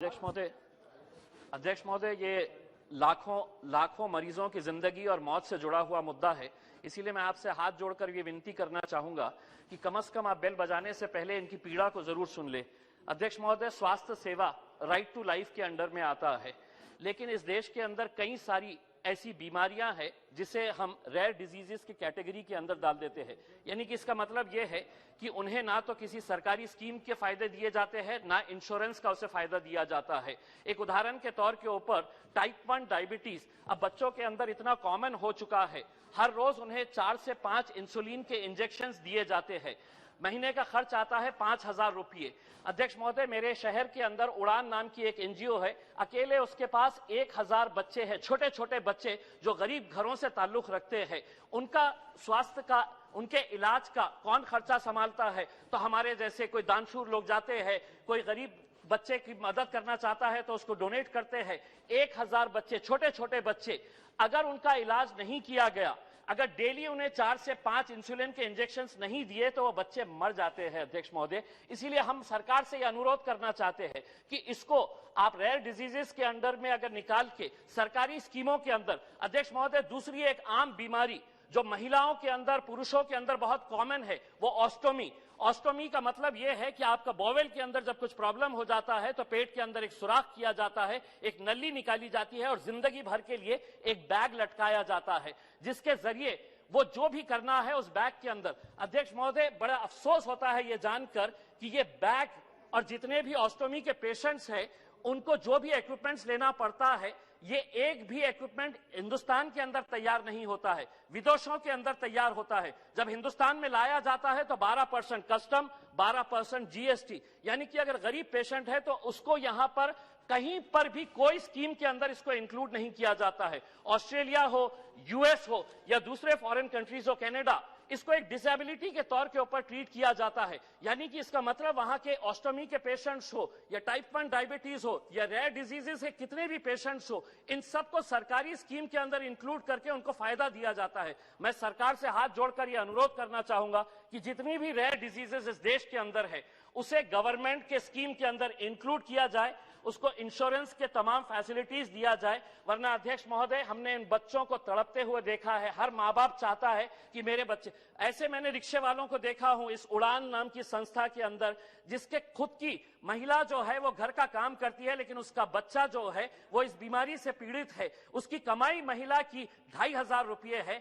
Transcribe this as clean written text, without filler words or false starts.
अध्यक्ष महोदय, ये लाखों मरीजों की जिंदगी और मौत से जुड़ा हुआ मुद्दा है। इसीलिए मैं आपसे हाथ जोड़कर ये विनती करना चाहूंगा कि कम से कम आप बेल बजाने से पहले इनकी पीड़ा को जरूर सुन ले। अध्यक्ष महोदय, स्वास्थ्य सेवा राइट टू लाइफ के अंडर में आता है, लेकिन इस देश के अंदर कई सारी ऐसी बीमारियां हैं जिसे हम रेयर डिजीजेस की कैटेगरी के अंदर डाल देते हैं। यानी कि इसका मतलब यह है कि उन्हें ना तो किसी सरकारी स्कीम के फायदे दिए जाते हैं, ना इंश्योरेंस का उसे फायदा दिया जाता है। एक उदाहरण के तौर के ऊपर टाइप 1 डायबिटीज अब बच्चों के अंदर इतना कॉमन हो चुका है, हर रोज उन्हें 4 से 5 इंसुलिन के इंजेक्शंस दिए जाते हैं। महीने का खर्च आता है 5,000 रुपये। अध्यक्ष महोदय, मेरे शहर के अंदर उड़ान नाम की एक एनजीओ है, अकेले उसके पास 1,000 बच्चे हैं, छोटे छोटे बच्चे जो गरीब घरों से ताल्लुक रखते हैं। उनका स्वास्थ्य का, उनके इलाज का कौन खर्चा संभालता है? तो हमारे जैसे कोई दानशूर लोग जाते हैं, कोई गरीब बच्चे की मदद करना चाहता है तो उसको डोनेट करते हैं। 1,000 बच्चे, छोटे छोटे बच्चे, अगर उनका इलाज नहीं किया गया, अगर डेली उन्हें 4 से 5 इंसुलिन के इंजेक्शंस नहीं दिए तो वो बच्चे मर जाते हैं। अध्यक्ष महोदय, इसीलिए हम सरकार से यह अनुरोध करना चाहते हैं कि इसको आप रेयर डिजीजेस के अंडर में अगर निकाल के सरकारी स्कीमों के अंदर। अध्यक्ष महोदय, दूसरी एक आम बीमारी जो महिलाओं के अंदर, पुरुषों के अंदर बहुत कॉमन है, वो ऑस्टोमी। ऑस्टोमी का मतलब यह है कि आपका बॉवेल के अंदर जब कुछ प्रॉब्लम हो जाता है तो पेट के अंदर एक सुराख किया जाता है, एक नली निकाली जाती है और जिंदगी भर के लिए एक बैग लटकाया जाता है, जिसके जरिए वो जो भी करना है उस बैग के अंदर। अध्यक्ष महोदय, बड़ा अफसोस होता है ये जानकर कि ये बैग और जितने भी ऑस्टोमी के पेशेंट्स हैं उनको जो भी इक्विपमेंट्स लेना पड़ता है, ये एक भी इक्विपमेंट हिंदुस्तान के अंदर तैयार नहीं होता है, विदेशों के अंदर तैयार होता है। जब हिंदुस्तान में लाया जाता है तो 12% कस्टम, 12% जीएसटी। यानी कि अगर गरीब पेशेंट है तो उसको यहां पर कहीं पर भी कोई स्कीम के अंदर इसको इंक्लूड नहीं किया जाता है। ऑस्ट्रेलिया हो, यूएस हो या दूसरे फॉरेन कंट्रीज हो, कनाडा, इसको एक डिसेबिलिटी के तौर के ऊपर ट्रीट किया जाता है। यानी कि इसका मतलब वहां के ऑस्टोमी के पेशेंट्स हो या टाइप 1 डायबिटीज हो या रेयर डिजीजेस के कितने भी पेशेंट्स हो, इन सबको सरकारी स्कीम के अंदर इंक्लूड करके उनको फायदा दिया जाता है। मैं सरकार से हाथ जोड़कर यह अनुरोध करना चाहूंगा कि जितनी भी रेयर डिजीजेस इस देश के अंदर है उसे गवर्नमेंट के स्कीम के अंदर इंक्लूड किया जाए, उसको इंश्योरेंस के तमाम फैसिलिटीज दिया जाए। वरना अध्यक्ष महोदय, हमने इन बच्चों को तड़पते हुए देखा है, हर माँ बाप चाहता है कि मेरे बच्चे, ऐसे मैंने रिक्शे वालों को देखा हूं इस उड़ान नाम की संस्था के अंदर, जिसके खुद की महिला जो है वो घर का काम करती है, लेकिन उसका बच्चा जो है वो इस बीमारी से पीड़ित है। उसकी कमाई महिला की 2,500 रुपये है,